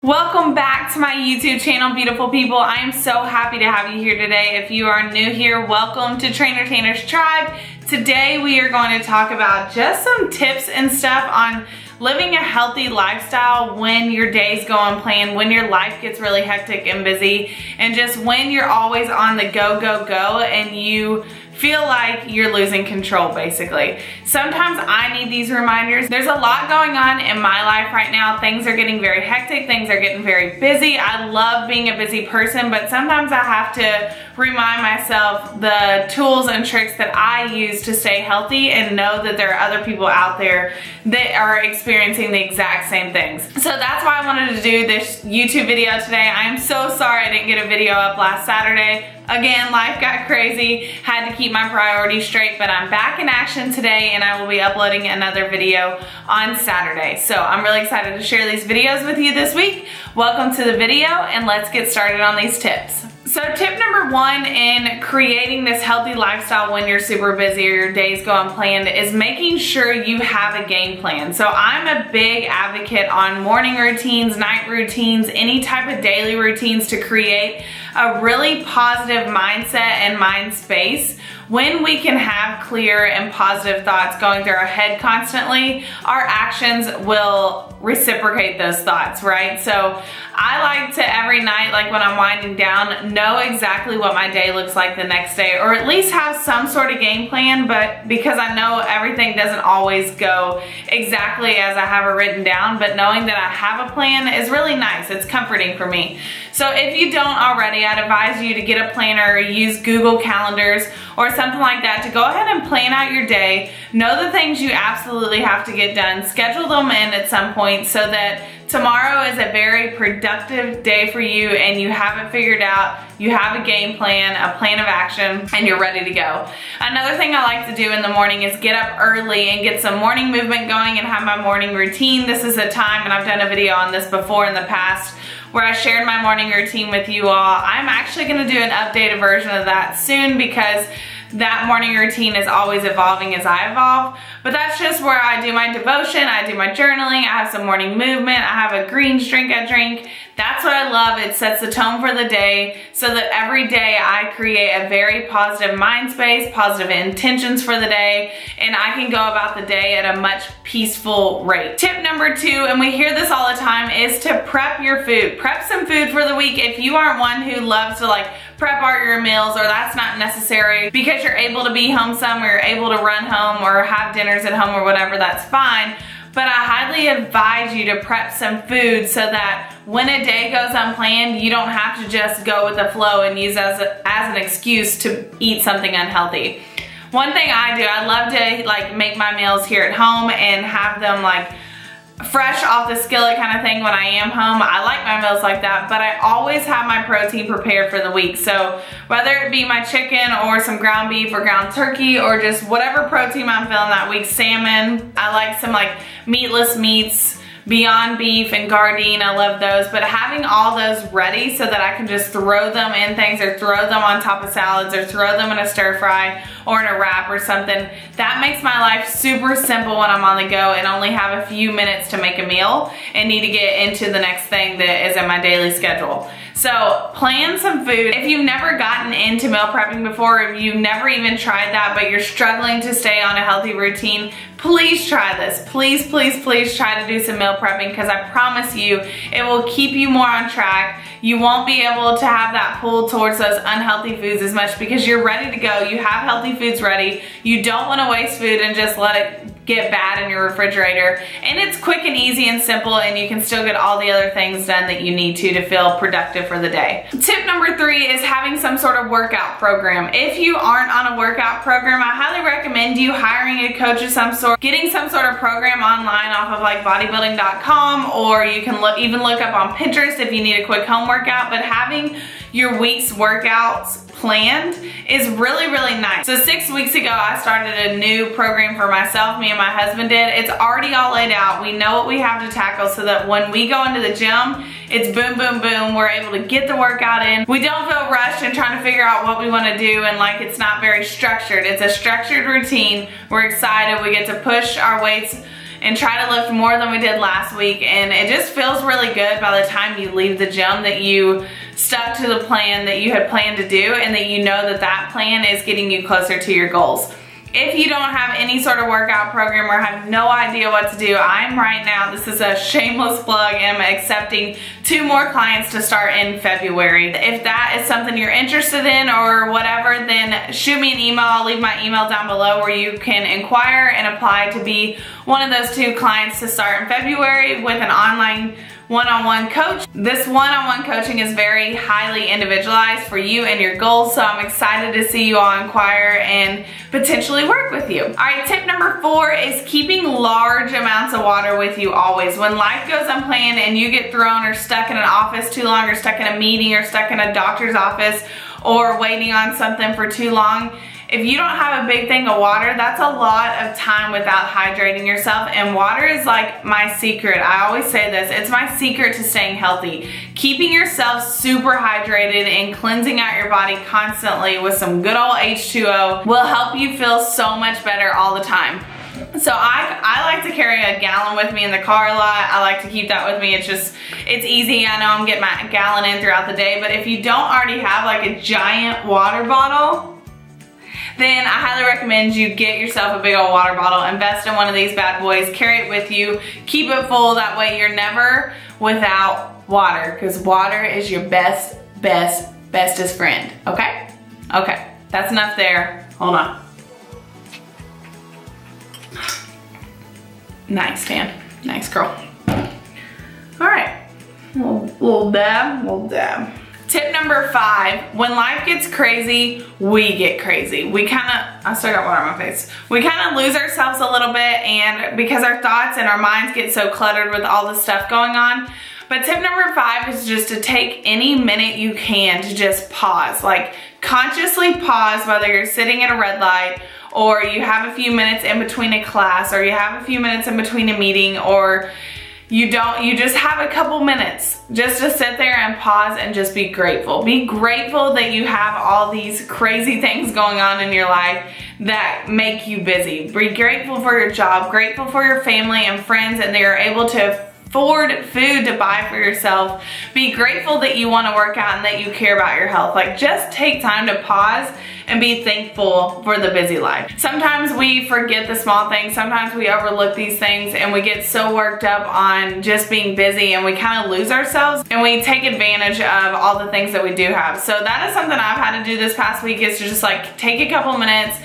Welcome back to my YouTube channel, beautiful people. I am so happy to have you here today. If you are new here, welcome to Trainertainer's Tribe. Today we are going to talk about just some tips and stuff on living a healthy lifestyle when your days go unplanned, when your life gets really hectic and busy, and just when you're always on the go, go, go, and you feel like you're losing control, basically. Sometimes I need these reminders. There's a lot going on in my life right now. Things are getting very hectic. Things are getting very busy. I love being a busy person, but sometimes I have to remind myself the tools and tricks that I use to stay healthy and know that there are other people out there that are experiencing the exact same things. So that's why I wanted to do this YouTube video today. I am so sorry I didn't get a video up last Saturday. Again, life got crazy, had to keep my priorities straight, but I'm back in action today and I will be uploading another video on Saturday. So I'm really excited to share these videos with you this week. Welcome to the video and let's get started on these tips. So tip number one in creating this healthy lifestyle when you're super busy or your days go unplanned is making sure you have a game plan. So I'm a big advocate on morning routines, night routines, any type of daily routines to create a really positive mindset and mind space. When we can have clear and positive thoughts going through our head constantly, our actions will reciprocate those thoughts, right? So I like to every night, like when I'm winding down, know exactly what my day looks like the next day, or at least have some sort of game plan, but because I know everything doesn't always go exactly as I have it written down, but knowing that I have a plan is really nice. It's comforting for me. So if you don't already, I'd advise you to get a planner or use Google Calendars or something like that to go ahead and plan out your day. Know the things you absolutely have to get done. Schedule them in at some point so that tomorrow is a very productive day for you and you have it figured out. You have a game plan, a plan of action, and you're ready to go. Another thing I like to do in the morning is get up early and get some morning movement going and have my morning routine. This is a time, and I've done a video on this before in the past, where I shared my morning routine with you all. I'm actually gonna do an updated version of that soon because that morning routine is always evolving as I evolve. But that's just where I do my devotion, I do my journaling, I have some morning movement, I have a greens drink I drink. That's what I love. It sets the tone for the day so that every day I create a very positive mind space, positive intentions for the day, and I can go about the day at a much peaceful rate. Tip number two, and we hear this all the time, is to prep your food. Prep some food for the week. If you aren't one who loves to like prep out your meals, or that's not necessary because you're able to be home some, or you're able to run home or have dinners at home or whatever, that's fine. But I highly advise you to prep some food so that when a day goes unplanned, you don't have to just go with the flow and use as an excuse to eat something unhealthy. One thing I do, I love to like make my meals here at home and have them like fresh off the skillet kind of thing when I am home. I like my meals like that, but I always have my protein prepared for the week. So whether it be my chicken or some ground beef or ground turkey or just whatever protein I'm feeling that week, salmon, I like some like meatless meats, Beyond Beef and Gardein, I love those, but having all those ready so that I can just throw them in things or throw them on top of salads or throw them in a stir fry or in a wrap or something, that makes my life super simple when I'm on the go and only have a few minutes to make a meal and need to get into the next thing that is in my daily schedule. So plan some food. If you've never gotten into meal prepping before, if you've never even tried that but you're struggling to stay on a healthy routine, please try this. Please, please, please try to do some meal prepping because I promise you it will keep you more on track. You won't be able to have that pull towards those unhealthy foods as much because you're ready to go. You have healthy foods ready. You don't want to waste food and just let it get bad in your refrigerator. And it's quick and easy and simple, and you can still get all the other things done that you need to feel productive for the day. Tip number three is having some sort of workout program. If you aren't on a workout program, I highly recommend you hiring a coach of some sort, getting some sort of program online off of like bodybuilding.com, or you can even look up on Pinterest if you need a quick home workout, but having your week's workouts planned is really, really nice. So 6 weeks ago, I started a new program for myself, me and my husband did. It's already all laid out. We know what we have to tackle so that when we go into the gym, it's boom, boom, boom. We're able to get the workout in. We don't feel rushed and trying to figure out what we want to do and like it's not very structured. It's a structured routine. We're excited. We get to push our weights and try to lift more than we did last week. And it just feels really good by the time you leave the gym that you stuck to the plan that you had planned to do, and that you know that that plan is getting you closer to your goals. If you don't have any sort of workout program or have no idea what to do, I'm right now, this is a shameless plug, and I'm accepting 2 more clients to start in February. If that is something you're interested in or whatever, then shoot me an email. I'll leave my email down below where you can inquire and apply to be one of those 2 clients to start in February with an online one-on-one coach. This one-on-one coaching is very highly individualized for you and your goals, so I'm excited to see you all inquire and potentially work with you. All right, tip number 4 is keeping large amounts of water with you always. When life goes unplanned and you get thrown or stuck in an office too long, or stuck in a meeting, or stuck in a doctor's office, or waiting on something for too long, if you don't have a big thing of water, that's a lot of time without hydrating yourself, and water is like my secret. I always say this, it's my secret to staying healthy. Keeping yourself super hydrated and cleansing out your body constantly with some good old H2O will help you feel so much better all the time. So I like to carry a gallon with me in the car a lot. I like to keep that with me. It's easy. I know I'm getting my gallon in throughout the day, but if you don't already have like a giant water bottle, then I highly recommend you get yourself a big old water bottle, invest in one of these bad boys, carry it with you, keep it full, that way you're never without water, because water is your bestest friend, okay? Okay, that's enough there, hold on. Nice, Tan, nice girl. All right, little dab. Tip number 5, when life gets crazy, we get crazy. I still got water on my face. We kind of lose ourselves a little bit, and because our thoughts and our minds get so cluttered with all the stuff going on. But tip number 5 is just to take any minute you can to just pause. Like, consciously pause, whether you're sitting at a red light, or you have a few minutes in between a class, or you have a few minutes in between a meeting, or you just have a couple minutes just to sit there and pause and just be grateful. Be grateful that you have all these crazy things going on in your life that make you busy. Be grateful for your job, grateful for your family and friends, and they are able to afford food to buy for yourself. Be grateful that you want to work out and that you care about your health. Like, just take time to pause and be thankful for the busy life. Sometimes we forget the small things. Sometimes we overlook these things and we get so worked up on just being busy, and we kind of lose ourselves and we take advantage of all the things that we do have. So that is something I've had to do this past week, is to just like take a couple minutes,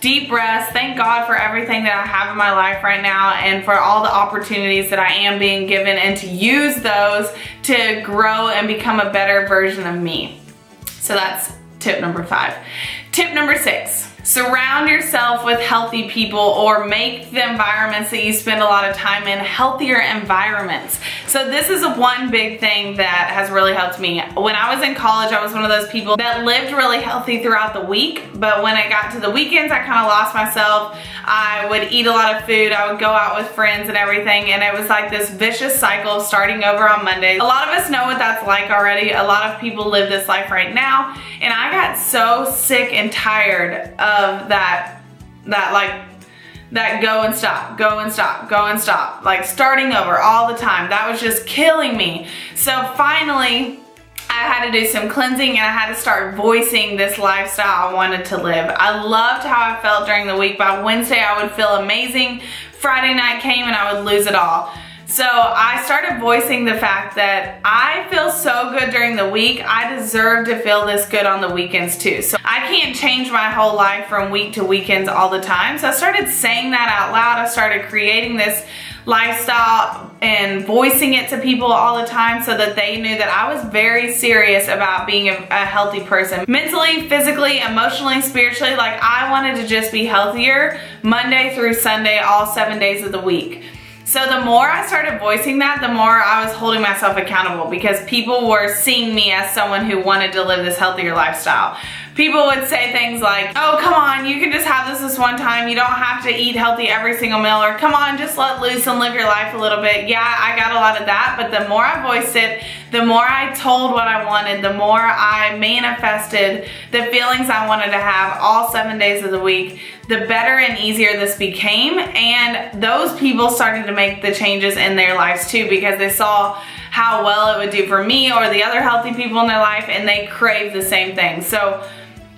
deep breaths, thank God for everything that I have in my life right now and for all the opportunities that I am being given, and to use those to grow and become a better version of me. So that's tip number 5. Tip number 6, surround yourself with healthy people, or make the environments that you spend a lot of time in healthier environments. So this is one big thing that has really helped me. When I was in college, I was one of those people that lived really healthy throughout the week, but when I got to the weekends, I kind of lost myself. I would eat a lot of food, I would go out with friends and everything, and it was like this vicious cycle of starting over on Mondays. A lot of us know what that's like already. A lot of people live this life right now, and I got so sick and tired of that go and stop, go and stop, go and stop, like starting over all the time. That was just killing me. So finally, I had to do some cleansing, and I had to start voicing this lifestyle I wanted to live. I loved how I felt during the week. By Wednesday, I would feel amazing. Friday night came and I would lose it all. So I started voicing the fact that I feel so good during the week, I deserve to feel this good on the weekends too. So I can't change my whole life from week to weekends all the time. So I started saying that out loud. I started creating this lifestyle and voicing it to people all the time, so that they knew that I was very serious about being a healthy person. Mentally, physically, emotionally, spiritually. Like, I wanted to just be healthier Monday through Sunday, all 7 days of the week. So the more I started voicing that, the more I was holding myself accountable, because people were seeing me as someone who wanted to live this healthier lifestyle. people would say things like, oh, come on, you can just have this one time. You don't have to eat healthy every single meal, or come on, just let loose and live your life a little bit. Yeah, I got a lot of that, but the more I voiced it, the more I told what I wanted, the more I manifested the feelings I wanted to have all 7 days of the week, the better and easier this became. And those people started to make the changes in their lives too, because they saw how well it would do for me or the other healthy people in their life, and they craved the same thing. So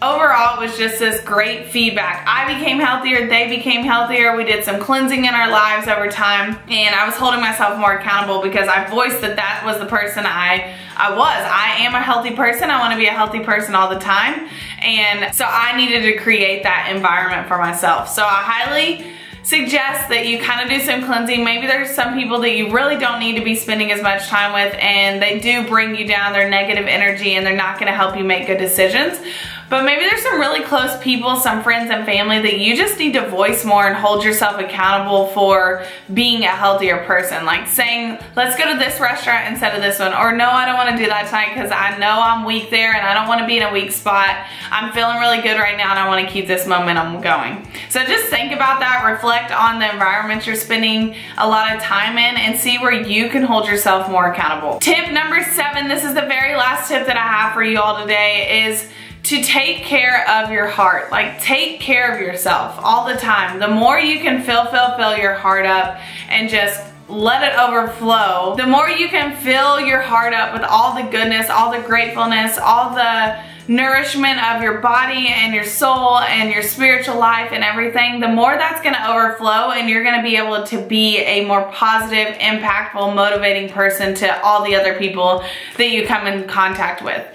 overall, it was just this great feedback. I became healthier, they became healthier. We did some cleansing in our lives over time, and I was holding myself more accountable because I voiced that that was the person I was. I am a healthy person. I want to be a healthy person all the time. And so I needed to create that environment for myself. So I highly suggest that you kind of do some cleansing. Maybe there's some people that you really don't need to be spending as much time with, and they do bring you down, their negative energy, and they're not going to help you make good decisions. But maybe there's some really close people, some friends and family that you just need to voice more and hold yourself accountable for being a healthier person. Like saying, let's go to this restaurant instead of this one. Or no, I don't want to do that tonight because I know I'm weak there and I don't want to be in a weak spot. I'm feeling really good right now and I want to keep this momentum going. So just think about that, reflect on the environment you're spending a lot of time in, and see where you can hold yourself more accountable. Tip number 7, this is the very last tip that I have for you all today, is to take care of your heart. Like, take care of yourself all the time. The more you can fill your heart up and just let it overflow, the more you can fill your heart up with all the goodness, all the gratefulness, all the nourishment of your body and your soul and your spiritual life and everything, the more that's gonna overflow, and you're gonna be able to be a more positive, impactful, motivating person to all the other people that you come in contact with.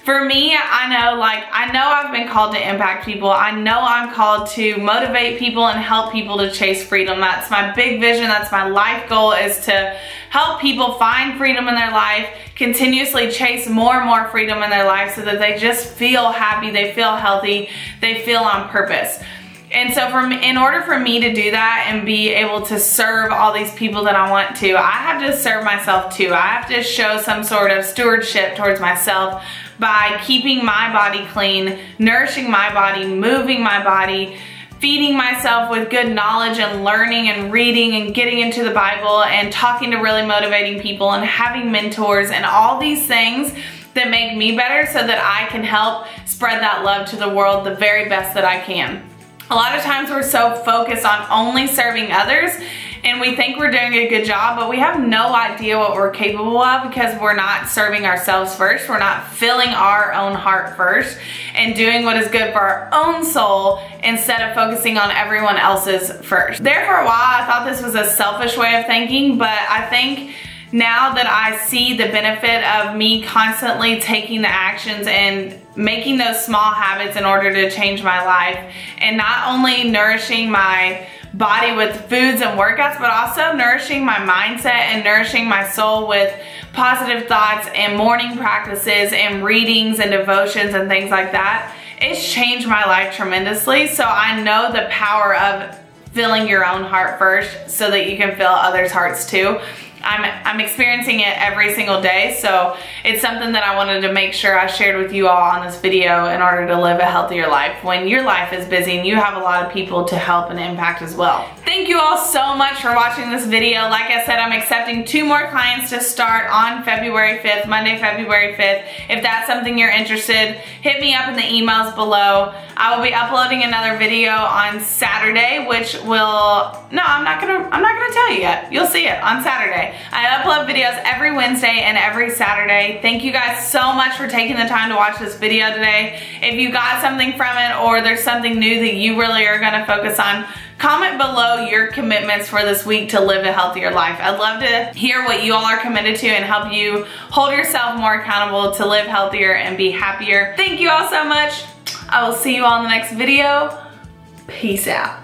For me, I know I've been called to impact people. I know I'm called to motivate people and help people to chase freedom. That's my big vision. That's my life goal, is to help people find freedom in their life, continuously chase more and more freedom in their life so that they just feel happy, they feel healthy, they feel on purpose. And so in order for me to do that and be able to serve all these people that I want to, I have to serve myself too. I have to show some sort of stewardship towards myself by keeping my body clean, nourishing my body, moving my body, feeding myself with good knowledge and learning and reading and getting into the Bible and talking to really motivating people and having mentors and all these things that make me better so that I can help spread that love to the world the very best that I can. A lot of times we're so focused on only serving others, and we think we're doing a good job, but we have no idea what we're capable of because we're not serving ourselves first. We're not filling our own heart first and doing what is good for our own soul instead of focusing on everyone else's first. There for a while, I thought this was a selfish way of thinking, but I think now that I see the benefit of me constantly taking the actions and making those small habits in order to change my life, and not only nourishing my body with foods and workouts, but also nourishing my mindset and nourishing my soul with positive thoughts and morning practices and readings and devotions and things like that, it's changed my life tremendously. So I know the power of filling your own heart first so that you can fill others' hearts too. I'm experiencing it every single day, so it's something that I wanted to make sure I shared with you all on this video in order to live a healthier life when your life is busy and you have a lot of people to help and impact as well. Thank you all so much for watching this video. Like I said, I'm accepting 2 more clients to start on February 5th, Monday, February 5th. If that's something you're interested, hit me up in the emails below. I will be uploading another video on Saturday, which will, no, I'm not gonna tell you yet. You'll see it on Saturday. I upload videos every Wednesday and every Saturday. Thank you guys so much for taking the time to watch this video today. If you got something from it or there's something new that you really are gonna focus on, comment below your commitments for this week to live a healthier life. I'd love to hear what you all are committed to and help you hold yourself more accountable to live healthier and be happier. Thank you all so much. I will see you all in the next video. Peace out.